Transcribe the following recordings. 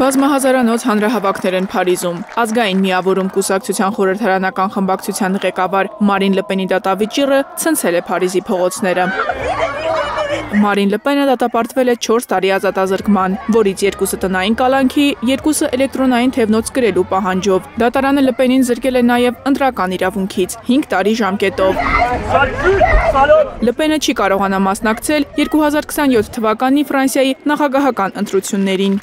Բազմահազարանոց հանրահավաքներ են Փարիզում։ Ազգային միավորում կուսակցության խորհրդարանական խմբակցության ղեկավար Մարին Լպենի դատավճիռը ցնցել է Փարիզի փողոցները։ Մարին Լպենը դատապարտվել է 4 տարի ազատազրկման, որից 2-ը տնային կալանքի, 2-ը էլեկտրոնային թևնոց կրելու պահանջով։ Դատարանը Լպենին զրկել է նաև ընտրական իրավունքից 5 տարի ժամկետով։ Լպենը չի կարողանա մասնակցել 2027 թվականի Ֆրանսիայի նախագահական ընտրություններին։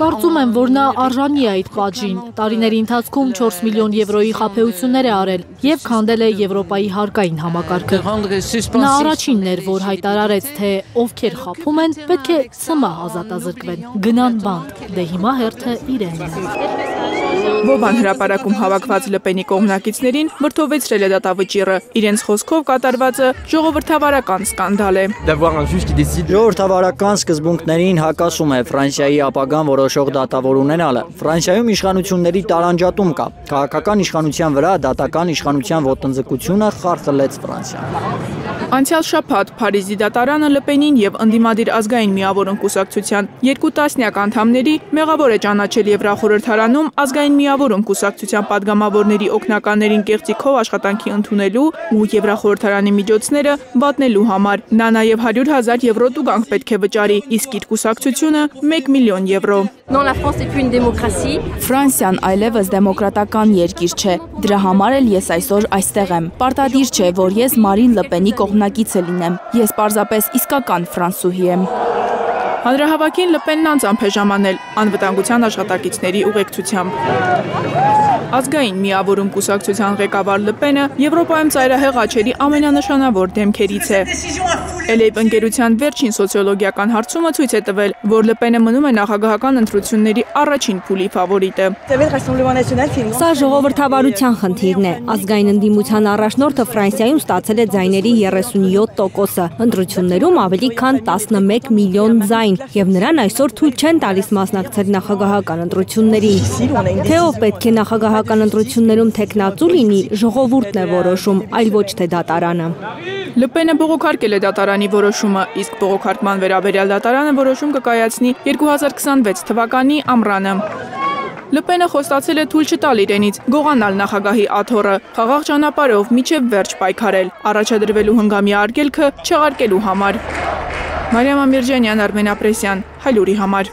Կարծում եմ, որ նա արժանի է այդ պատժին։ Տարիների ընթացքում 4 միլիոն եվրոյի խաբեություններ է արել եւ քանդել է Եվրոպայի հարկային համակարգը։ Նա առաջինն էր, որ հայտարարեց, թե ովքեր խաբում են, պետք է ՍՄ ազատազրկվեն, գնան բանտ, դե հիմա հերթը իրենն է։ Վոբան հրապարակում հավաքված Լպենի կողմնակիցներին վրդովեցրել է դատավճիռը։ Իրենց խոսքով կատարվածը ժողովրդավարական սկանդալ է։ Ժողովրդավարական սկզբունքներին հակասում է Ֆրանսիայի ապագան որոշող դատավոր ունենալը։ Ֆրանսիայում իշխանությունների տարանջատում կա։ Քաղաքական իշխանության վրա դատական իշխանության ոտնձգությունը խարխլեց Ֆրանսիան։ Անցյալ շաբաթ Փարիզի դատարանը Լպենին եւ ընդդիմադիր ազգային միավորում կուսակցության 2 տասնյակ անդամների մեղավոր է ճանաչել Եվրախորհրդարանում ազգային միավորում կուսակցության падգամավորների օգնականներին կեղծիքով աշխատանքի ընդունելու ու Եվրախորհրդարանի միջոցները վատնելու համար։ Նա նաեւ 100,000 եվրո տուգանք պետք է վճարի, իսկ իր կուսակցությունը 1 միլիոն եվրո։ Ֆրանսիան այլևս դեմոկրատական երկիր չէ։ Դրա համար էլ ես այսօր այստեղ եմ։ Պարտադիր չէ, որ ես Մարին Լպենի կողմնակիցը լինեմ։ Ես պարզապես իսկական ֆրանսուհի եմ։ Հանրահավաքին Լպենն անձամբ է ժամանել անվտանգության աշխատակիցների ուղեկցությամբ։ Ազգային միավորում կուսակցության ղեկավար Լպենը Եվրոպայում ծայրահեղ աճերի ամենանշանավոր դեմքերից է։ Էլեյբ ընկերության վերջին սոցիոլոգիական հարցումը ցույց է տվել, որ Լպենը մնում է նախագահական ընտրությունների առաջին փուլի ֆավորիտը։ Սա ժողովրդավարության խնդիրն է։ Ազգային ընդդիմության առաջնորդը Ֆրանսիայում ստացել է ձայների 37%, ընտրություններում ավելի քան 11 միլիոն ձայն, եւ նրան այսօր թույլ չեն տալիս մասնակցել նախագահական ընտրություններին։ Թե ով պետք է նախագահական ընտրություններում տեխնացու լինի, ժողովուրդն է որոշում, այլ ոչ թե դատարանը։ Լպենը բողոքարկել է դատարանի որոշումը, իսկ բողոքարկման վերաբերյալ դատարանը որոշում կկայացնի 2026 թվականի ամռանը։ Լպենը խոստացել է թույլ չտալ իրենից գողանալ նախագահի աթոռը, խաղաղ ճանապարհով մինչև վերջ պայքարել, առաջադրվելու հնգամյա արգելքը չեղարկելու համար։ Մարիամ Ամիրջանյան, Արմեն Ապրեսյան, Հայլուրի համար։